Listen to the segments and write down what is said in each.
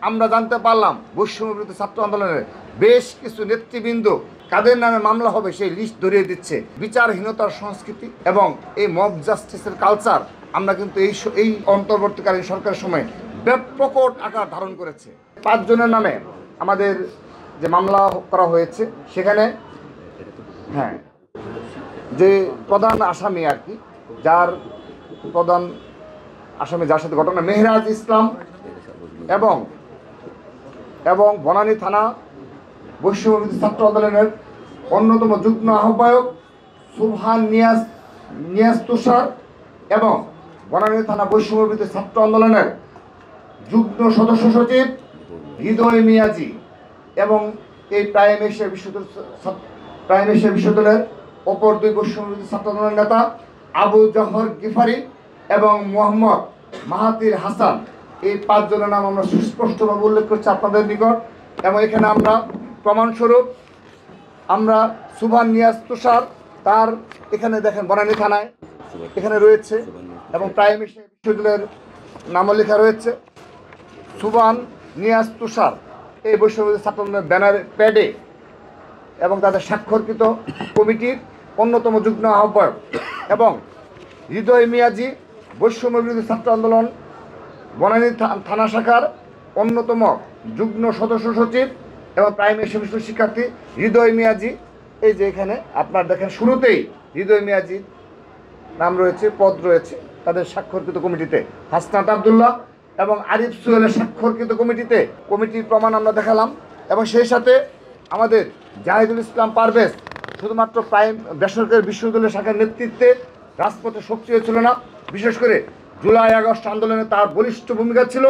আমরা জানতে পারলাম বৈষম্য বিরোধী ছাত্র আন্দোলনের বেশ কিছু নেতৃবৃন্দ কাদের নামে মামলা হবে সেই লিস্ট ধরিয়ে দিচ্ছে। বিচারহীনতার সংস্কৃতি এবং এই মব জাস্টিসের কালচার আমরা কিন্তু এই অন্তর্বর্তীকালীন সরকারের সময় ব্যাপক আকার ধারণ করেছে। 5 জনের নামে আমাদের যে মামলা করা হয়েছে সেখানে যে প্রধান আসামি আর কি, যার প্রধান আসামি যার সাথে ঘটনা মেহরাজ ইসলাম এবং বনানী থানা বৈষম্য বিরোধী ছাত্র আন্দোলনের অন্যতম যুগ্ম আহ্বায়ক সুবহান নিয়াজ তুষার এবং বনানী থানা বৈষম্য বিরোধী ছাত্র আন্দোলনের যুগ্ম সদস্য সচিব হৃদয় মিয়াজি এবং এই প্রাইম এশিয়া বিশ্ববিদ্যালয়ের অপর 2 বৈষম্য বিরোধী ছাত্র আন্দোলনের নেতা আবু জহর গিফারি এবং মোহাম্মদ মাহাতির হাসান, এই 5 জনের নাম আমরা সুস্পষ্টভাবে উল্লেখ করছি আপনাদের নিকট। এবং এখানে আমরা প্রমাণস্বরূপ আমরা সুবহান নিয়াজ তুষার, তার এখানে দেখেন বনানী থানায় এখানে রয়েছে এবং প্রাইম এশিয়া বিশ্ববিদ্যালয়ের নামও লেখা রয়েছে সুবহান নিয়াজ তুষার, এই বৈষম্য বিরোধী ছাত্র আন্দোলনের ব্যানার প্যাডে এবং তাদের স্বাক্ষরকৃত কমিটির অন্যতম যুগ্ম আহ্বায়ক এবং হৃদয় মিয়াজি বৈষম্য বিরোধী ছাত্র আন্দোলন বনানী থানা শাখার অন্যতম যুগ্ম সদস্য সচিব এবং প্রাইম এশিয়া বিশ্ববিদ্যালয়ের শিক্ষার্থী হৃদয় মিয়াজি। এই যে এখানে আপনার দেখেন শুরুতেই হৃদয় মিয়াজির নাম রয়েছে, পদ রয়েছে তাদের স্বাক্ষরকৃত কমিটিতে, হাসনাত আবদুল্লাহ এবং আরিফ সোহেলের স্বাক্ষরকৃত কমিটিতে। কমিটির প্রমাণ আমরা দেখালাম এবং সেই সাথে আমাদের জাহিদুল ইসলাম পারভেজ শুধুমাত্র বেসরকারি বিশ্ববিদ্যালয় শাখার নেতৃত্বে রাজপথে সক্রিয় ছিল না, বিশেষ করে জুলাই আগস্ট আন্দোলনে তার বলিষ্ঠ ভূমিকা ছিল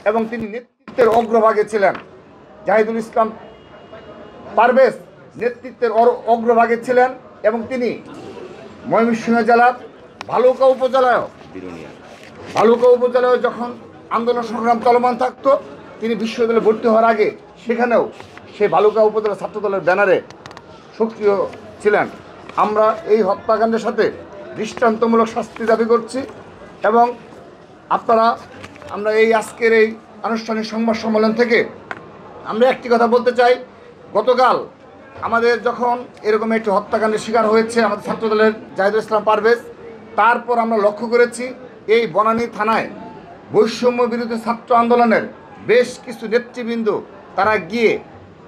এবং তিনি নেতৃত্বের অগ্রভাগে ছিলেন। জাহিদুল ইসলাম পারভেজ নেতৃত্বের অগ্রভাগে ছিলেন এবং তিনি ময়মনসিংহ জেলার ভালুকা উপজেলায় যখন আন্দোলন সংগ্রাম চলমান থাকতো, তিনি বিশ্ববিদ্যালয়ে ভর্তি হওয়ার আগে সেখানেও সেই ভালুকা উপজেলা ছাত্রদলের ব্যানারে সক্রিয় ছিলেন। আমরা এই হত্যাকাণ্ডের সাথে দৃষ্টান্তমূলক শাস্তি দাবি করছি এবং আমরা এই আজকের এই আনুষ্ঠানিক সংবাদ সম্মেলন থেকে আমরা একটি কথা বলতে চাই। গতকাল আমাদের যখন এরকম একটি হত্যাকাণ্ডের শিকার হয়েছে আমাদের ছাত্রদলের জাহিদুল ইসলাম পারভেজ, তারপর আমরা লক্ষ্য করেছি এই বনানী থানায় বৈষম্য বিরোধী ছাত্র আন্দোলনের বেশ কিছু নেতৃবৃন্দ তারা গিয়ে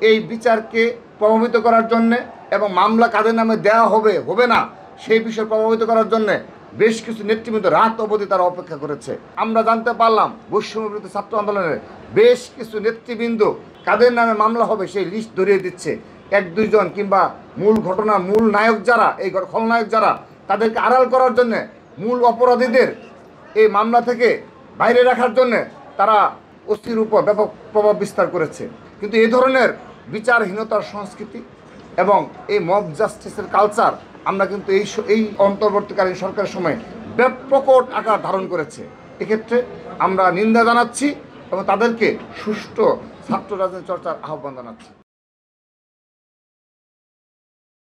এই বিচারকে প্রভাবিত করার জন্যে এবং মামলা কাদের নামে দেওয়া হবে না সেই বিষয়ে প্রভাবিত করার জন্যে বেশ কিছু নেতৃবৃন্দ রাত অবধি তারা অপেক্ষা করেছে। আমরা জানতে পারলাম বৈষম্য বিরোধী ছাত্র আন্দোলনের বেশ কিছু নেতৃবৃন্দ কাদের নামে মামলা হবে সেই লিস্ট ধরিয়ে দিচ্ছে। 1-2 জন কিংবা মূল ঘটনা মূল নায়ক যারা, এই খলনায়ক যারা, তাদেরকে আড়াল করার জন্যে, মূল অপরাধীদের এই মামলা থেকে বাইরে রাখার জন্যে তারা অস্থির উপর ব্যাপক প্রভাব বিস্তার করেছে। কিন্তু এই ধরনের বিচারহীনতার সংস্কৃতি এবং এই মব জাস্টিসের কালচার আমরা কিন্তু এই অন্তর্বর্তীকালীন সরকারের সময় ব্যাপক আকার ধারণ করেছে। এক্ষেত্রে আমরা নিন্দা জানাচ্ছি এবং তাদেরকে সুষ্ঠু ছাত্র রাজনীতি চর্চার আহ্বান জানাচ্ছি।